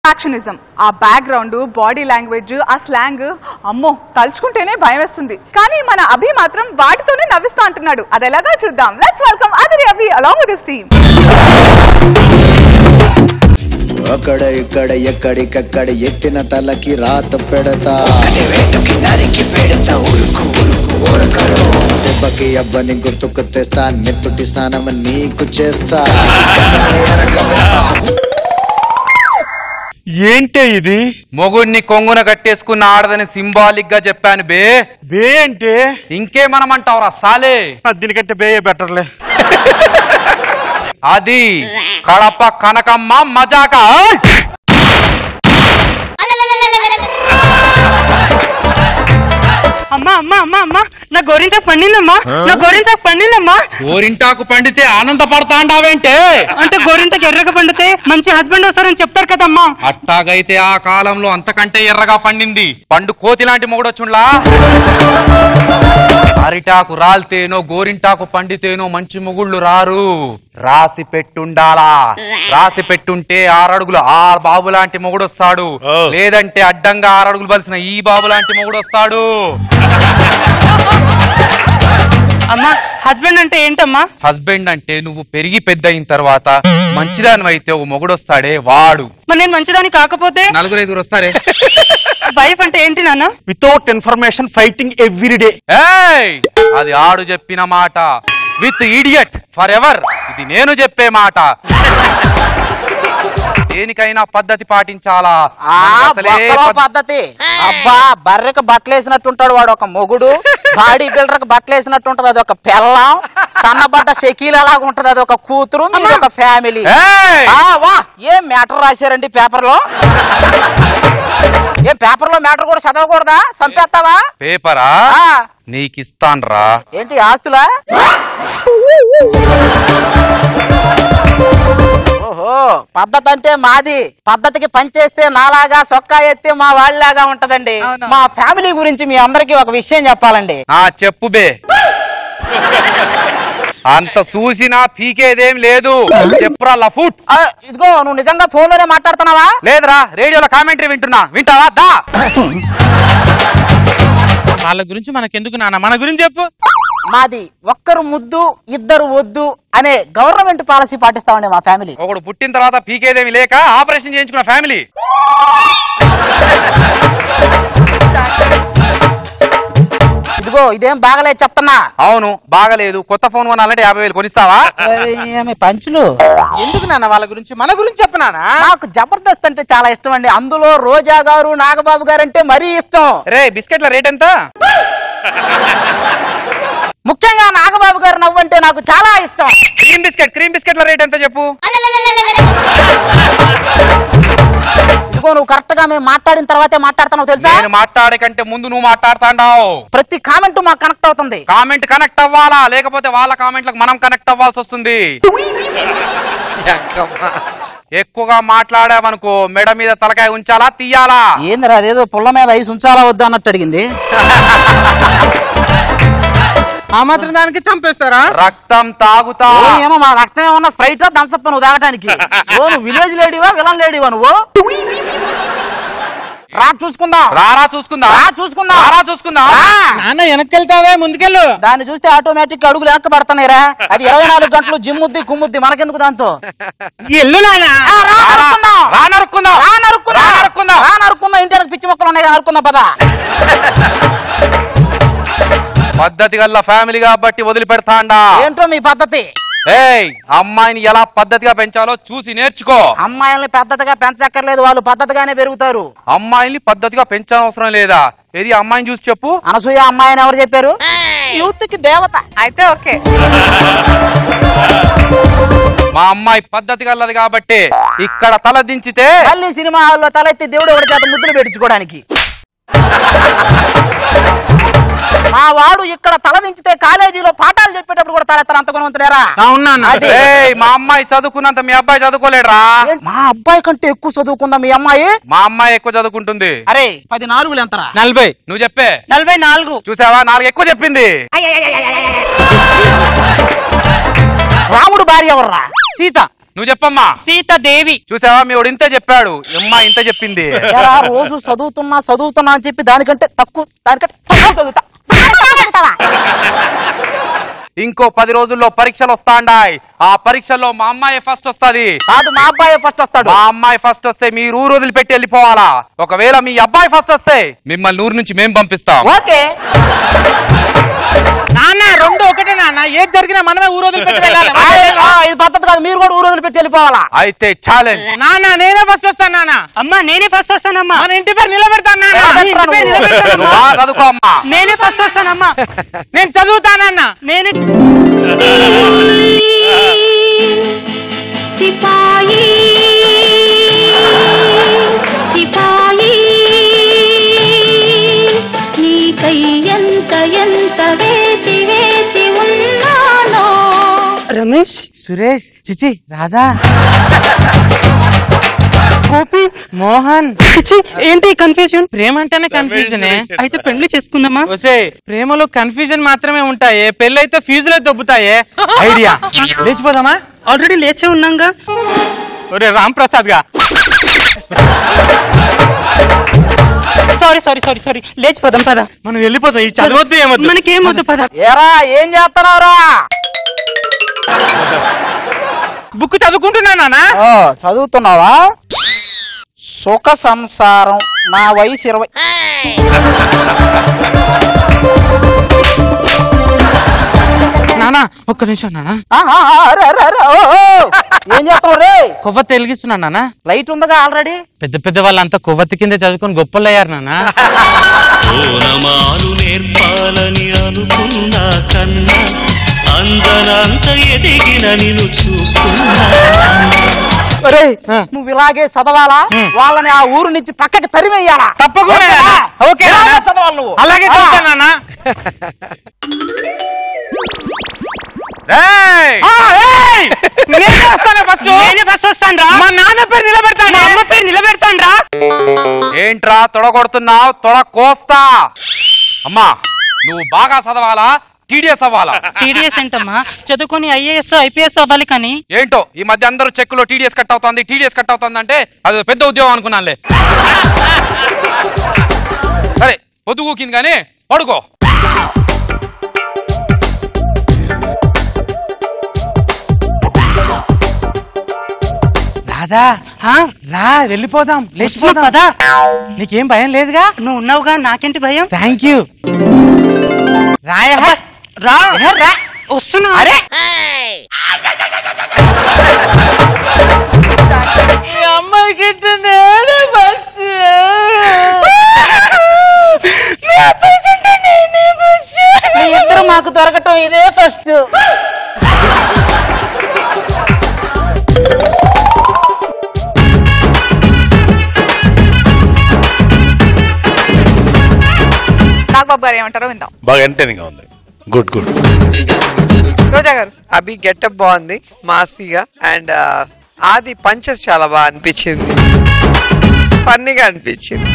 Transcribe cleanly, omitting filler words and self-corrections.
యాక్షనిజం ఆ background body language ఆ slang అమ్మో తలుచుకుంటేనే భయం వేస్తుంది కానీ మన అభి మాత్రం వాటితోనే నవ్విస్తా అంటున్నాడు అది ఎలాగా చూద్దాం let's welcome Adhire Abhi along with his team అక్కడ ఇక్కడ ఎక్కడికక్కడ ఎత్తిన తలకి రాత పెడతా వేటుకి నరికి పెడతా ఉరుకు ఉరుకు ఊరకరు దెబ్బకి అబ్బని గుర్తుకు తెస్తా నెత్తుటి స్నానం నీకు చేస్తా ఏంటే ఇది మొగుడిని కొంగున కట్టేసుకున్న ఆడదని సింబాలిక్ గా చెప్పాను బే బే అంటే ఇంకేమనమంటావురా సాలే దీనికంటే బేయే బెటర్లే అది కడప కనకమ్మ మజాక అమ్మా అమ్మా అమ్మా అమ్మా నా గోరింటాకు పండిందమ్మా నా గోరింటాకు పండిందమ్మా గోరింటాకు పండితే ఆనందపడతాండావేంటే అంటే గోరింటాకు ఎర్రగా పండితే మంచి హస్బెండ్ వస్తారని చెప్తారు కదమ్మా అట్టాగైతే ఆ కాలంలో అంతకంటే ఎర్రగా పండింది పండు కోతి లాంటి మొగుడొచ్చుండ్లా అరిటాకు రాల్తేనో గోరింటాకు పండితేనో మంచి మొగుళ్ళు రారు రాసి పెట్టుండాలా రాసి పెట్టుంటే 6 అడుగులు ఆ బాబు లాంటి మొగుడొస్తాడు లేదంటే అడ్డంగా 6 అడుగులు బలిసిన ఈ బాబు లాంటి మొగుడొస్తాడు అమ్మా హస్బెండ్ అంటే ఏంటమ్మా హస్బెండ్ అంటే నువ్వు పెరిగి పెద్ద అయిన తర్వాత మంచిదానివైతే ఒక మొగుడొస్తాడే వాడు మరి నేను మంచిదాని కాకపోతే 4-5 వస్తారే వైఫ్ అంటే ఏంటి నాన్న without information fighting every day అది ఆడు చెప్పిన మాట విత్ ఇడియట్ ఫర్ ఎవర్ ఇది నేను చెప్పే మాట దేనికైనా పద్ధతి పాటించాలా పద్ధతి అబ్బా బర్రెకి బట్టలేసినట్టుంటాడు వాడు ఒక మొగుడు బాడీ బిల్డర్ కి బట్టలేసినట్టు ఉంటది అది ఒక పెళ్ళం సన్నబడ్డ షకీల్ అలాగా ఉంటది అది ఒక కూతురు మీది ఒక ఫ్యామిలీ వా ఏం మ్యాటర్ రాశారండి పేపర్ లో ఏం పేపర్ లో మ్యాటర్ కూడా చదవకూడదా చంపేస్తావా పేపరా నీకిస్తాన్రా ఏంటి ఆస్తులా ఓహో పద్ధతి అంటే మాది పద్ధతికి పనిచేస్తే నాలాగా సొక్కా ఎత్తే మా వాళ్ళలాగా ఉంటదండి మా ఫ్యామిలీ గురించి మీ అందరికి ఒక విషయం చెప్పాలండి చెప్పు బే అంత చూసినా పీకేదేం లేదు చెప్పురా లఫూట్ ఇదిగో నువ్వు నిజంగా ఫోన్ లోనే మాట్లాడుతున్నావా లేదురా రేడియోలో కామెంటరీ వింటావా దా వాళ్ళ గురించి మనకెందుకు నాన్న మన గురించి చెప్పు మాది ఒక్కరు ముద్దు ఇద్దరు వద్దు అనే గవర్నమెంట్ పాలసీ పాటిస్తామండి మా ఫ్యామిలీ ఒకడు పుట్టిన తర్వాత పీకేదేమి లేక ఆపరేషన్ చేయించుకున్న ఫ్యామిలీ ఇదిగో ఇదేం బాగలేదు చెప్తున్నా అవును బాగలేదు కొత్త ఫోన్ కొనాలంటే 50,000 కొనిస్తావా పంచులు ఎందుకు నాన్న వాళ్ళ గురించి మన గురించి చెప్పనానా నాకు జబర్దస్త్ అంటే చాలా ఇష్టం అండి అందులో రోజా గారు నాగబాబు గారు అంటే మరీ ఇష్టం రే బిస్కెట్ల రేట్ ఎంత ముఖ్యంగా నాగబాబు గారు నవ్వు అంటే నాకు చాలా ఇష్టం క్రీమ్ బిస్కెట్ల రేట్ ఎంత చెప్పు ఇదిగో నువ్వు కరెక్ట్ గా మేము మాట్లాడిన తర్వాతే మాట్లాడుతున్నావు తెలుసా నేను మాట్లాడే కంటే ముందు నువ్వు మాట్లాడుతాండావు ప్రతి కామెంట్ మాకు కనెక్ట్ అవుతుంది కామెంట్ కనెక్ట్ అవ్వాలా లేకపోతే వాళ్ళ కామెంట్లకు మనం కనెక్ట్ అవ్వాల్సి వస్తుంది ఎక్కువగా మాట్లాడావనుకో మెడ మీద తలకాయ ఉంచాలా తీయాలా ఏందిరా అదేదో పుల్ల మీద ఐసు ఉంచాలా వద్దా అన్నట్టు అడిగింది ఆ మాత్రం దానికి చంపేస్తారా రక్తం తాగుతా ఏమో మా రక్తం ఏమన్నా స్ప్రైట్ థమ్సప్ నువ్వు తాగటానికి నువ్వు విలేజ్ లేడీవా విలన్ లేడీవా నువ్వు రా చూసుకుందాం నాన్న వెనక్కెళ్తావే ముందుకెళ్ళు దాన్ని చూస్తే ఆటోమేటిక్ అడుగులు వెనక్కి పడుతున్నాయిరా అది 24 గంటలు జిమ్ముద్ది కుమ్ముద్ది మనకెందుకు దాంతో ఎల్లు నాన్న నరుక్కుందాం ఇంటి పిచ్చి మొక్కలు ఉన్నాయి నరుక్కుందాం పదా పద్ధతి గల్ల ఫ్యామిలీ కాబట్టి వదిలిపెడతాండా ఏంటో మీ పద్ధతి అమ్మాయిని ఎలా పద్ధతిగా పెంచాలో చూసి నేర్చుకో అమ్మాయిల్ని పద్ధతిగా పెంచక్కర్లేదు వాళ్ళు పద్ధతిగానే పెరుగుతారు అమ్మాయిని పద్ధతిగా పెంచనవసరం లేదా ఏది అమ్మాయిని చూసి చెప్పు అనసూయ అమ్మాయిని ఎవరు చెప్పారు యూత్ కి దేవత అయితే ఓకే మా అమ్మాయి పద్ధతి గల్లది కాబట్టి ఇక్కడ తల దించితే మళ్ళీ సినిమా హాల్లో తలెత్తి దేవుడు ఒకటి చేత ముద్దులు పెట్టించుకోవడానికి మా వాడు ఇక్కడ తల దించితే కాలేజీలో పాఠాలు చెప్పేటప్పుడు కూడా తలెత్తరు అంత గుణవంతులేరా మా అమ్మాయి చదువుకున్నంత మీ అబ్బాయి చదువుకోలేడురా మా అబ్బాయి కంటే ఎక్కువ చదువుకుందా మీ అమ్మాయి మా అమ్మాయి ఎక్కువ చదువుకుంటుంది అరే 10 4 ఎంతరా 40 నువ్వు చెప్పే 44 చూసావా 4 ఎక్కువ చెప్పింది రాముడు భార్య ఎవర్రా సీత నువ్వు చెప్పమ్మా. సీతాదేవి. చూసావా మీ వాడు ఇంతే చెప్పాడు, అమ్మా ఇంత చెప్పింది. రోజు చదువుతున్నా అని చెప్పి దానికంటే తక్కువ చదువుతా. ఇంకో 10 రోజుల్లో పరీక్షలు వస్తాండాయి. ఆ పరీక్షల్లో మా అమ్మాయి ఫస్ట్ వస్తది. కాదు, మా అబ్బాయి ఫస్ట్ వస్తాడు. మా అమ్మాయి ఫస్ట్ వస్తే మీరు ఊరు వదిలిపెట్టి వెళ్ళిపోవాలా. ఒకవేళ మీ అబ్బాయి ఫస్ట్ వస్తే మిమ్మల్ని ఊరు నుంచి మేము పంపిస్తాం. ఓకే నాన్న రెండు ఒకటే నాన్న, ఏది జరిగినా మనమే ఊరు వదిలిపెట్టి వెళ్ళాలి. ఇది పద్ధతి కాదు, మీరు కూడా ఊరు వదిలిపెట్టి వెళ్ళిపోవాలా. అయితే ఛాలెంజ్. నాన్న నేనే ఫస్ట్ వస్తాను నాన్న. అమ్మా నేనే ఫస్ట్ వస్తానమ్మా. మన ఇంటి పేరు నిలబెడతాను నాన్న. నువ్వు బాగా చదువుకో అమ్మా. నేనే ఫస్ట్ వస్తానమ్మా. నేను చదువుతానన్న. నేనే సిపాయి సిపాయి నీకై ఎంత ఎంత వేచి వేచి ఉన్నానో. రమేష్, సురేష్, చిచి, రాధా, గోపి, మోహన్. చిచి, ఏంటి కన్ఫ్యూజన్? ప్రేమ అంటేనే కన్ఫ్యూజన్. అయితే పెళ్లి చేసుకుందామా? ఒసే, ప్రేమలో కన్ఫ్యూజన్ మాత్రమే ఉంటాయి, పెళ్ళైతే ఫీజులే దొబ్బుతాయే. ఐడియా, లేచిపోదామా? ఆల్రెడీ లేచే ఉన్నాగా. ఒరే రామ్ ప్రసాద్ గా. సారీ లేచిపోదాం పద. మనం వెళ్ళిపోతాం, ఈ చదవద్దు ఏమొద్దు. మనకేమొద్దు పద. ఏరా ఏం చేస్తున్నావురా? బుక్ చదువుకుంటున్నా నాన్న. చదువుతున్నావా? సుఖ సంసారం, నా వయసు 20. నానా ఒక్క నిమిషం నాన్న. ఏం చేస్తావు రే? కొవ్వొత్తి వెలిగిస్తున్నా నాన్న. లైట్ ఉందిగా ఆల్రెడీ. పెద్ద పెద్ద వాళ్ళంతా కొవ్వొత్తి కింద చదువుకొని గొప్పలు అయ్యారు నాన్న. ఓనమాలు నేర్పాలని అనుకున్నా కన్నా అందనంత ఎదిగిన నిన్ను చూస్తున్నా. నువ్వు ఇలాగే చదవాలా? వాళ్ళని ఆ ఊరు నుంచి పక్కకి తరిమేయాలా? తప్పకుండా ఓకే చదవాలి నువ్వు. అలాగే చదువుతాను నాన్న. నేనే ఫస్ట్ వస్తాను రా. మా నాన్న పేరు నిలబెడతాను. మా అమ్మ పేరు నిలబెడతాను రా. ఏంట్రా తొడగొడుతున్నావు? తొడ కోస్తా. అమ్మా నువ్వు బాగా చదవాలా, టీడీఎస్ అవ్వాలా? టీడీఎస్ ఏంటమ్మా? చదువుకొని ఐఏఎస్ ఐపీఎస్ అవ్వాలి. కానీ ఏంటో ఈ మధ్య అందరూ చెక్కులో టీడీఎస్ కట్ అవుతుంది అంటే అది పెద్ద ఉద్యోగం అనుకున్నానులే. సరే పొద్దుగూకింది కానీ పడుకో. రాధా రా వెళ్ళిపోదాం, లేచిపోదాం. పదా. నీకేం భయం లేదుగా? నువ్వు ఉన్నావుగా, నాకేంటి భయం? Thank you. రాయ రా వస్తున్నా. అరే అమ్మాయికి మీ ఇద్దరు మాకు దొరకటం ఇదే ఫస్ట్. నాగబాబు గారు ఏమంటారో విందాం. బాగా ఎంటర్టైనింగ్ గా ఉంది. Good good. రోజా గారు. అభి గెటప్ బాగుంది, మాసీగా. అండ్ ఆది పంచెస్ చాలా బాగా అనిపించింది, ఫన్నీగా అనిపించింది.